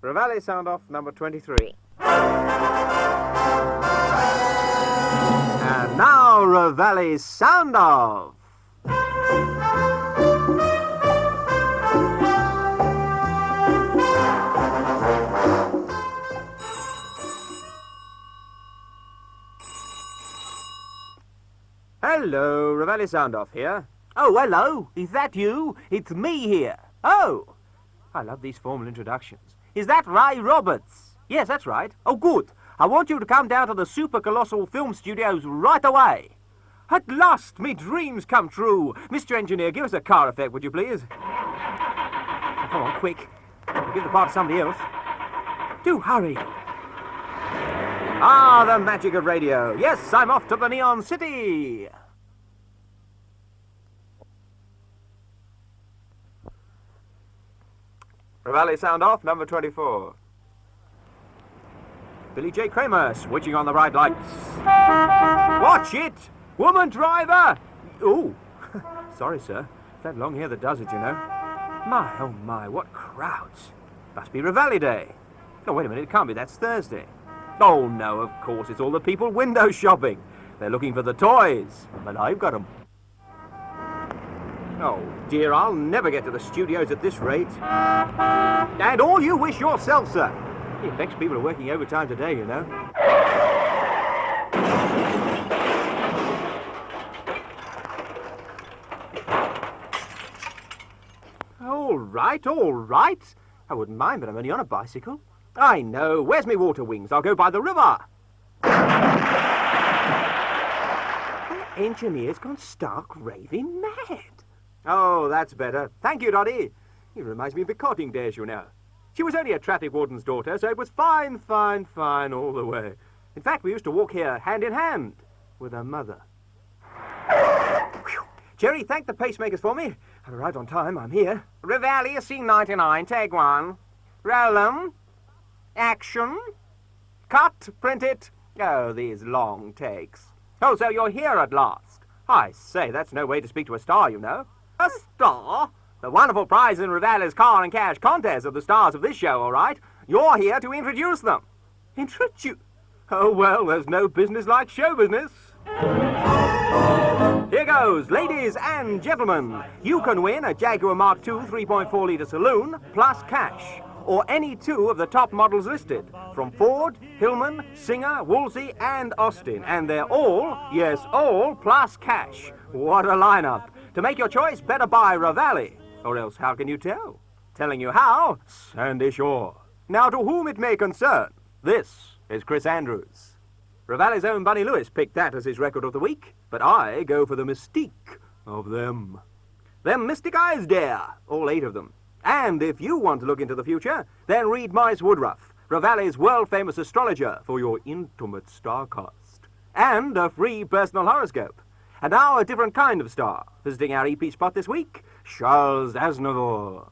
Reveille sound-off number 23. And now Reveille sound-off. Hello, Reveille sound-off here. Oh, hello. Is that you? It's me here. Oh, I love these formal introductions. is that Ray Roberts? Yes, that's right. Oh, good. I want you to come down to the Super Colossal Film Studios right away. At last, me dreams come true. Mr. Engineer, give us a car effect, would you please? Come on, quick. We'll give the part to somebody else. Do hurry. Ah, the magic of radio. Yes, I'm off to the Neon City. Reveille sound off, number 24. Billy J. Kramer, switching on the bright lights. Watch it! Woman driver! Ooh, sorry, sir. It's that long hair that does it, you know. My, oh my, what crowds. Must be Reveille Day. Oh, wait a minute, it can't be, that's Thursday. Oh, no, of course, it's all the people window shopping. They're looking for the toys, but I've got them. Oh, dear, I'll never get to the studios at this rate. And all you wish yourself, sir. It affects people who are working overtime today, you know. All right, all right. I wouldn't mind, but I'm only on a bicycle. I know. Where's me water wings? I'll go by the river. The engineer's gone stark raving mad. Oh, that's better. Thank you, Dottie. He reminds me of Becotting days, you know. She was only a traffic warden's daughter, so it was fine, fine, fine all the way. In fact, we used to walk here hand in hand with her mother. Whew. Jerry, thank the pacemakers for me. I've arrived on time. I'm here. Reveille, scene 99, take one. Roll 'em. Action. Cut, print it. Oh, these long takes. Oh, so you're here at last. I say, that's no way to speak to a star, you know. A star? The wonderful prize in Reveille's car and cash contest of the stars of this show, all right? You're here to introduce them. Introduce? Oh, well, there's no business like show business. Here goes, ladies and gentlemen. You can win a Jaguar Mark II 3.4-litre saloon plus cash, or any two of the top models listed, from Ford, Hillman, Singer, Woolsey, and Austin. And they're all, yes, all, plus cash. What a lineup. To make your choice, better buy Reveille. Or else, how can you tell? Telling you how, Sandy Shore. Now, to whom it may concern, this is Chris Andrews. Reveille's own Bunny Lewis picked that as his record of the week, but I go for the mystique of them. Them mystic eyes, dear, all 8 of them. And if you want to look into the future, then read Maurice Woodruff, Reveille's world-famous astrologer, for your intimate starcast. And a free personal horoscope. And now a different kind of star, visiting our EP spot this week, Charles Aznavour.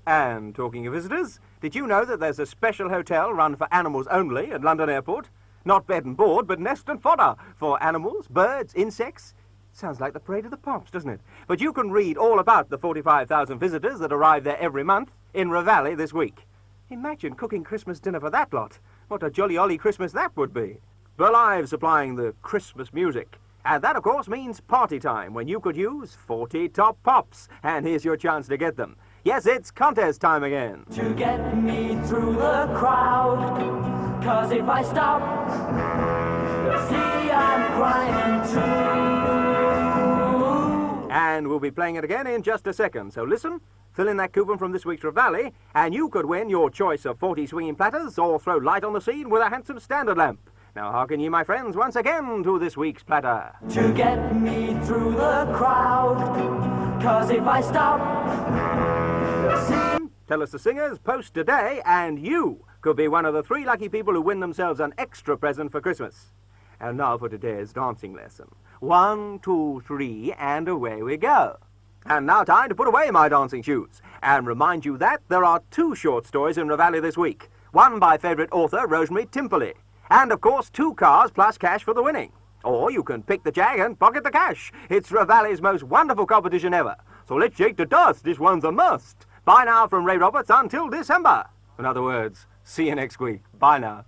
And talking of visitors, did you know that there's a special hotel run for animals only at London Airport? Not bed and board, but nest and fodder for animals, birds, insects. Sounds like the parade of the pops, doesn't it? But you can read all about the 45,000 visitors that arrive there every month in Reveille this week. Imagine cooking Christmas dinner for that lot. What a jolly olly Christmas that would be. Belive supplying the Christmas music. And that, of course, means party time, when you could use 40 top pops. And here's your chance to get them. Yes, it's contest time again. To get me through the crowd, 'cause if I stop, they'll see I'm crying too. And we'll be playing it again in just a second. So listen, fill in that coupon from this week's Reveille, and you could win your choice of 40 swinging platters or throw light on the scene with a handsome standard lamp. Now hearken ye, my friends, once again to this week's platter. To get me through the crowd, 'cause if I stop, they'll see. Tell us the singers, post today, and you could be one of the 3 lucky people who win themselves an extra present for Christmas. And now for today's dancing lesson. 1, 2, 3, and away we go. And now time to put away my dancing shoes, and remind you that there are 2 short stories in Reveille this week. One by favourite author Rosemary Timperley. And, of course, 2 cars plus cash for the winning. Or you can pick the jag and pocket the cash. It's Reveille's most wonderful competition ever. So let's shake the dust. This one's a must. Bye now from Ray Roberts until December. In other words, see you next week. Bye now.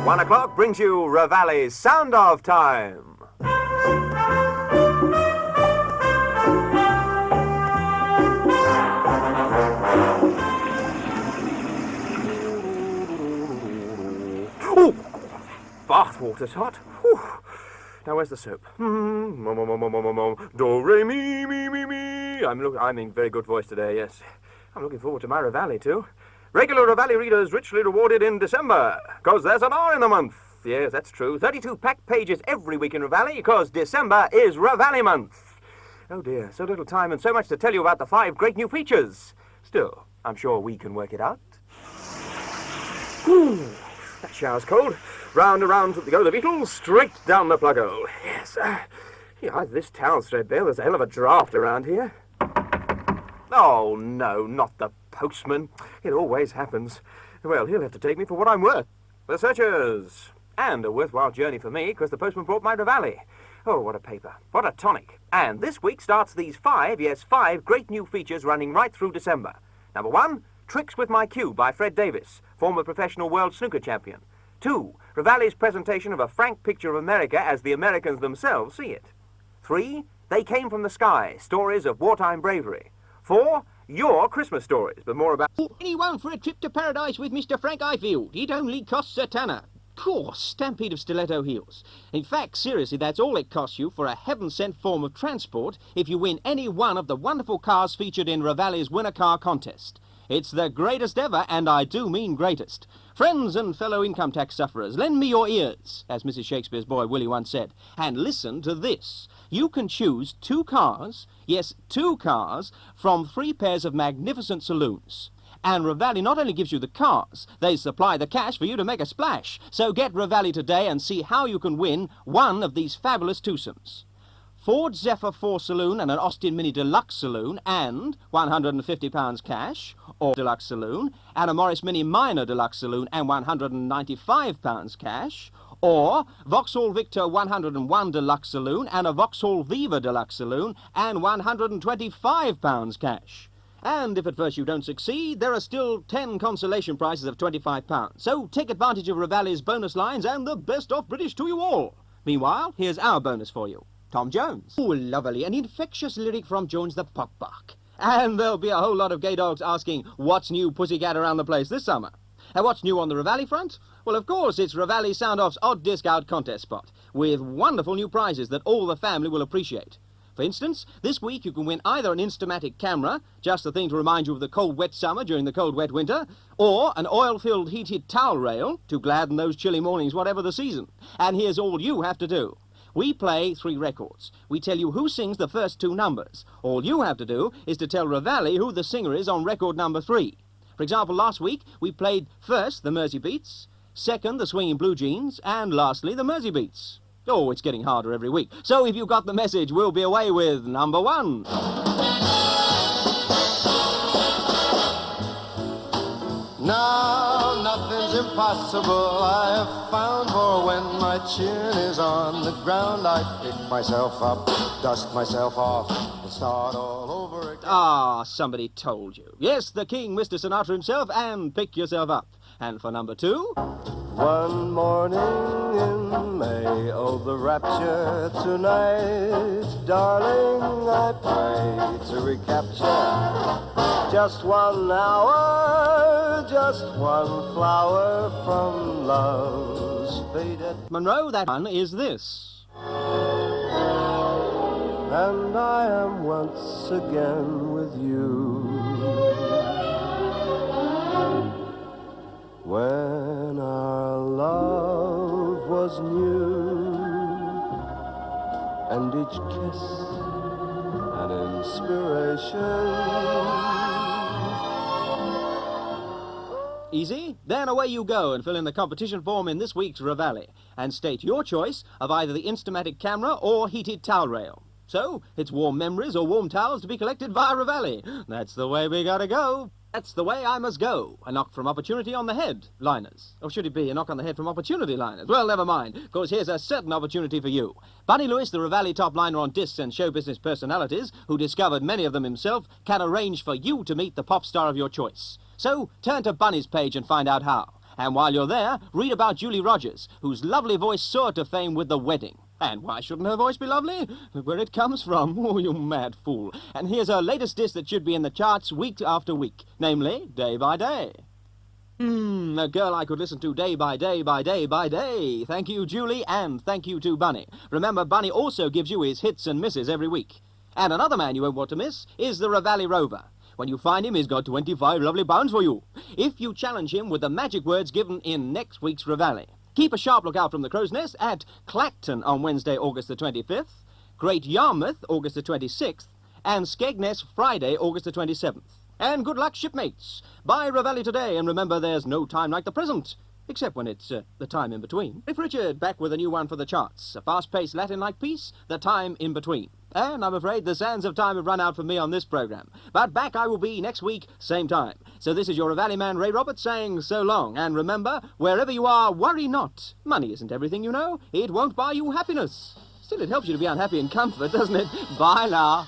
One o'clock brings you Reveille's Sound of Time. Oh, bath water's hot. Whew. Now where's the soap? Do, re, mi. I'm in very good voice today, yes. I'm looking forward to my Reveille, too. Regular Reveille readers richly rewarded in December, because there's an R in the month. Yes, that's true. 32 packed pages every week in Reveille, because December is Reveille month. Oh dear, so little time and so much to tell you about the 5 great new features. Still, I'm sure we can work it out. Ooh, that shower's cold. Round and round go the Beatles, straight down the plug-o. Yes, this town's threadbare. There's a hell of a draft around here. Oh, no, not the postman. It always happens. Well, he'll have to take me for what I'm worth. The searchers. And a worthwhile journey for me, because the postman brought my Reveille. Oh, what a paper. What a tonic. And this week starts these 5 great new features running right through December. Number 1, Tricks with My Cue by Fred Davis, former professional world snooker champion. 2, Reveille's presentation of a frank picture of America as the Americans themselves see it. 3, They Came from the Sky, stories of wartime bravery. 4, Your Christmas Stories, but more about... Anyone for a trip to paradise with Mr. Frank Ifield? It only costs a tenner. Course, stampede of stiletto heels. In fact, seriously, that's all it costs you for a heaven-sent form of transport if you win any one of the wonderful cars featured in Reveille's Winner Car Contest. It's the greatest ever, and I do mean greatest. Friends and fellow income tax sufferers, lend me your ears, as Mrs. Shakespeare's boy Willie once said, and listen to this. You can choose 2 cars, yes, 2 cars, from 3 pairs of magnificent saloons. And Reveille not only gives you the cars, they supply the cash for you to make a splash. So get Reveille today and see how you can win one of these fabulous twosomes. Ford Zephyr 4 Saloon and an Austin Mini Deluxe Saloon and £150 cash, or Deluxe Saloon, and a Morris Mini Minor Deluxe Saloon and £195 cash, or Vauxhall Victor 101 Deluxe Saloon and a Vauxhall Viva Deluxe Saloon and £125 cash. And if at first you don't succeed, there are still 10 consolation prizes of £25. So take advantage of Reveille's bonus lines and the best of British to you all. Meanwhile, here's our bonus for you. Tom Jones. Oh, lovely. An infectious lyric from Jones the Puckbuck. And there'll be a whole lot of gay dogs asking, what's new pussycat around the place this summer? And what's new on the Reveille front? Well, of course, it's Reveille Sound-Off's Odd Disc Out contest spot, with wonderful new prizes that all the family will appreciate. For instance, this week you can win either an Instamatic camera, just the thing to remind you of the cold, wet summer during the cold, wet winter, or an oil-filled, heated towel rail to gladden those chilly mornings, whatever the season. And here's all you have to do. We play 3 records. We tell you who sings the first 2 numbers. All you have to do is to tell Reveille who the singer is on record number 3. For example, last week we played first the Mersey Beats, second the Swinging Blue Jeans, and lastly the Mersey Beats. Oh, it's getting harder every week. So if you got the message, we'll be away with number 1. Now, nothing's impossible I have found, for when my chin is on the ground, I pick myself up, dust myself off, and start all over again. Ah, somebody told you. Yes, the king, Mr. Sinatra himself, and pick yourself up. And for number 2... One morning in May, oh, the rapture tonight, darling, I pray to recapture just 1 hour, just one flower from love's faded. Monroe, that one is this. And I am once again with you. When our love was new, and each kiss an inspiration. Easy? Then away you go and fill in the competition form in this week's Reveille, and state your choice of either the Instamatic camera or heated towel rail. So, it's warm memories or warm towels to be collected via Reveille. That's the way we gotta go. That's the way I must go. A knock from opportunity on the head, liners. Or should it be a knock on the head from opportunity, liners? Well, never mind, because here's a certain opportunity for you. Bunny Lewis, the Reveille top liner on discs and show business personalities, who discovered many of them himself, can arrange for you to meet the pop star of your choice. So, turn to Bunny's page and find out how. And while you're there, read about Julie Rogers, whose lovely voice soared to fame with The Wedding. And why shouldn't her voice be lovely? Look where it comes from. Oh, you mad fool. And here's her latest disc that should be in the charts week after week, namely Day by Day. A girl I could listen to day by day by day by day. Thank you, Julie, and thank you to Bunny. Remember, Bunny also gives you his hits and misses every week. And another man you won't want to miss is the Reveille Rover. When you find him, he's got 25 lovely pounds for you, if you challenge him with the magic words given in next week's Reveille. Keep a sharp lookout from the Crow's Nest at Clacton on Wednesday, August the 25th, Great Yarmouth, August the 26th, and Skegness, Friday, August the 27th. And good luck, shipmates. Buy Reveille today, and remember there's no time like the present, except when it's the time in between. If Richard, back with a new one for the charts. A fast-paced Latin-like piece, The Time in Between. And I'm afraid the sands of time have run out for me on this program. But back I will be next week, same time. So this is your Reveille man, Ray Roberts, saying so long. And remember, wherever you are, worry not. Money isn't everything, you know. It won't buy you happiness. Still, it helps you to be unhappy in comfort, doesn't it? Bye now.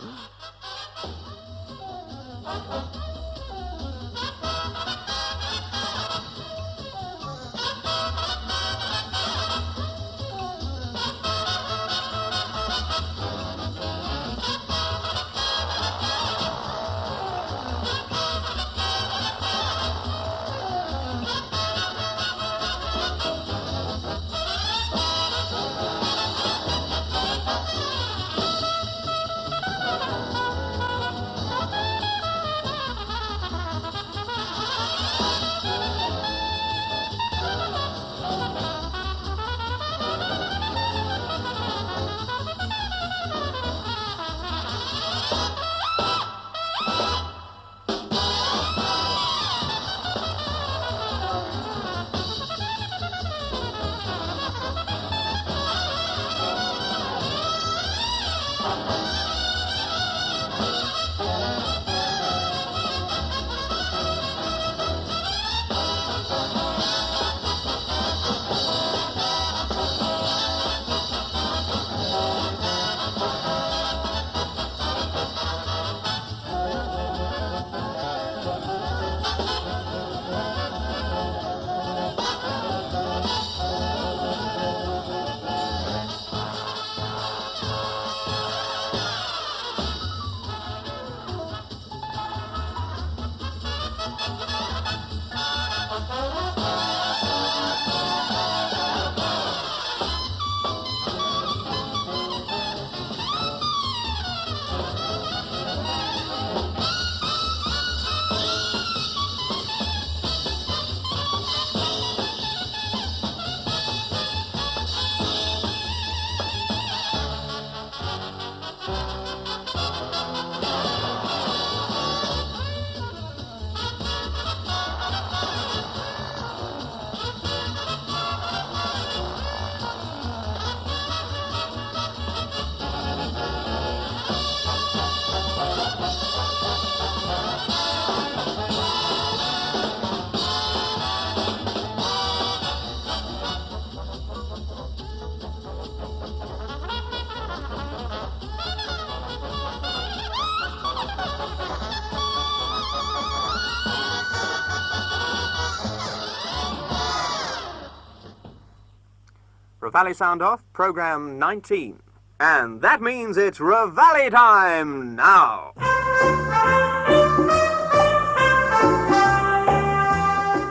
Reveille sound off, program 19. And that means it's Reveille time now.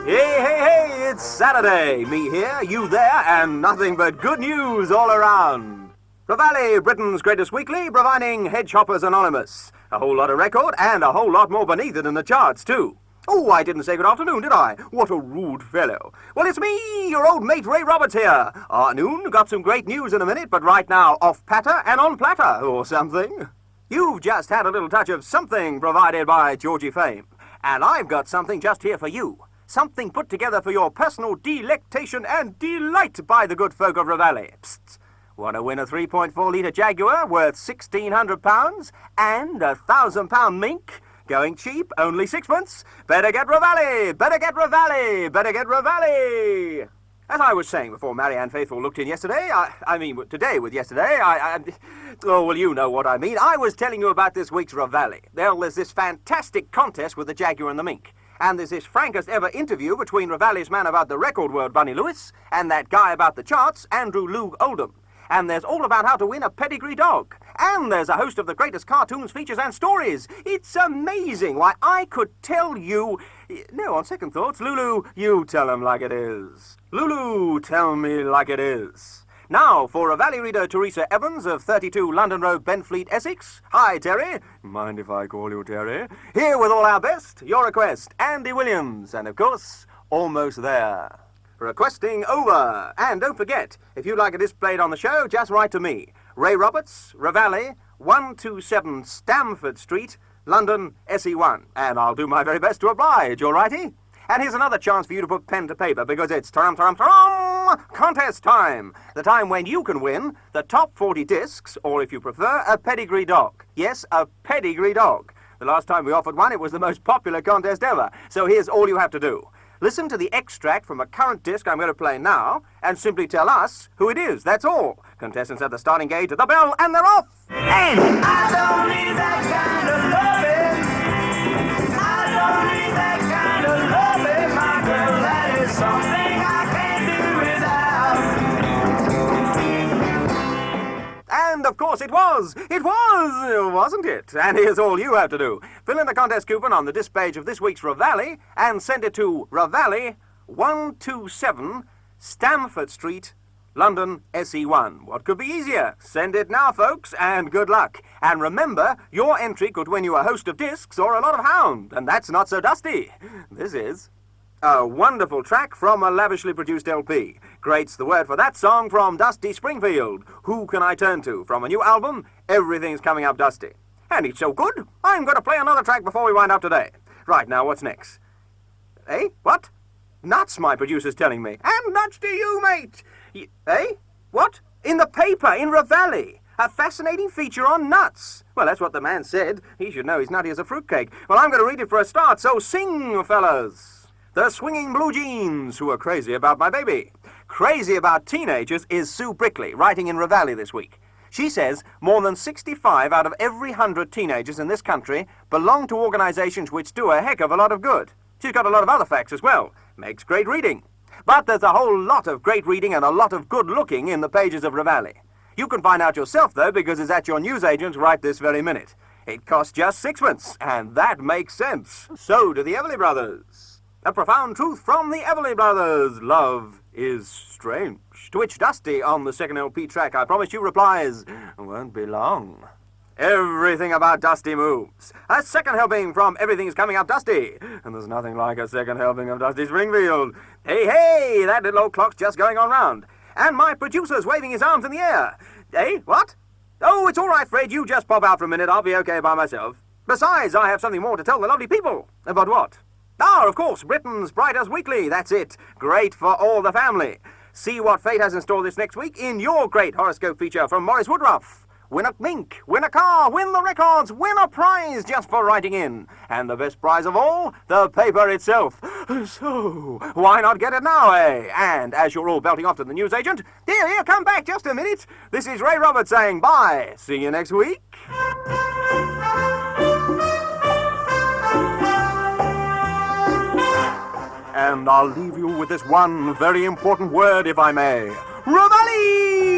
Hey, it's Saturday. Me here, you there, and nothing but good news all around. Reveille, Britain's greatest weekly, providing Hedge Hoppers Anonymous. A whole lot of record, and a whole lot more beneath it in the charts, too. Oh, I didn't say good afternoon, did I? What a rude fellow. Well, it's me, your old mate Ray Roberts here. Afternoon, got some great news in a minute, but right now, off patter and on platter, or something. You've just had a little touch of something provided by Georgie Fame. And I've got something just here for you. Something put together for your personal delectation and delight by the good folk of Reveille. Psst. Want to win a 3.4-litre Jaguar worth £1,600 and a £1,000 mink? Going cheap, only sixpence? Better get Reveille! Better get Reveille! Better get Reveille! As I was saying before Marianne Faithfull looked in yesterday, today with yesterday, oh, well, you know what I mean. I was telling you about this week's Reveille. There's this fantastic contest with the Jaguar and the mink. And there's this frankest ever interview between Reveille's man about the record world, Bunny Lewis, and that guy about the charts, Andrew Loog Oldham. And there's all about how to win a pedigree dog. And there's a host of the greatest cartoons, features, and stories. It's amazing. Why, I could tell you... No, on second thoughts, Lulu, you tell 'em like it is. Lulu, tell me like it is. Now, for Reveille reader Teresa Evans of 32 London Road, Benfleet, Essex. Hi, Terry. Mind if I call you Terry? Here with all our best, your request, Andy Williams. And, of course, almost there. Requesting over. And don't forget, if you'd like a disc played on the show, just write to me. Ray Roberts, Reveille, 127 Stamford Street, London, SE1. And I'll do my very best to oblige, all righty? And here's another chance for you to put pen to paper, because it's contest time. The time when you can win the top 40 discs, or if you prefer, a pedigree dog. Yes, a pedigree dog. The last time we offered one, it was the most popular contest ever. So here's all you have to do. Listen to the extract from a current disc I'm going to play now, and simply tell us who it is, that's all. Contestants at the starting gate, at the bell, and they're off! And I don't need that kind of loving. I don't need that kind of loving, my girl. That is something I can't do without. And, of course, it was, wasn't it? And here's all you have to do. Fill in the contest coupon on the disc page of this week's Reveille and send it to Reveille, 127 Stamford Street, London, SE1. What could be easier? Send it now, folks, and good luck. And remember, your entry could win you a host of discs or a lot of hound, and that's not so dusty. This is a wonderful track from a lavishly produced LP. Great's the word for that song from Dusty Springfield. Who Can I Turn To? From a new album, Everything's Coming Up Dusty. And it's so good, I'm going to play another track before we wind up today. Right, now, what's next? Eh? What? Nuts, my producer's telling me. And nuts to you, mate! Eh? What? In the paper, in Reveille. A fascinating feature on nuts. Well, that's what the man said. He should know he's nutty as a fruitcake. Well, I'm going to read it for a start, so sing, fellas. The Swinging Blue Jeans, who are crazy about my baby. Crazy about teenagers is Sue Brickley, writing in Reveille this week. She says more than 65 out of every 100 teenagers in this country belong to organizations which do a heck of a lot of good. She's got a lot of other facts as well. Makes great reading. But there's a whole lot of great reading and a lot of good looking in the pages of Reveille. You can find out yourself, though, because it's at your newsagent right this very minute. It costs just sixpence, and that makes sense. So do the Everly Brothers. A profound truth from the Everly Brothers. Love is strange. To which Dusty, on the second LP track, I promise you, replies, won't be long. Everything about Dusty moves. A second helping from Everything's Coming Up Dusty. And there's nothing like a second helping of Dusty Springfield. Hey, that little old clock's just going on round. And my producer's waving his arms in the air. Eh, what? Oh, it's all right, Fred. You just pop out for a minute. I'll be okay by myself. Besides, I have something more to tell the lovely people. About what? Ah, of course, Britain's Brightest Weekly. That's it. Great for all the family. See what fate has in store this next week in your great horoscope feature from Maurice Woodruff. Win a mink, win a car, win the records, win a prize just for writing in. And the best prize of all, the paper itself. So, why not get it now, eh? And as you're all belting off to the newsagent, here, come back just a minute. This is Ray Roberts saying bye. See you next week. And I'll leave you with this one very important word, if I may. Reveille!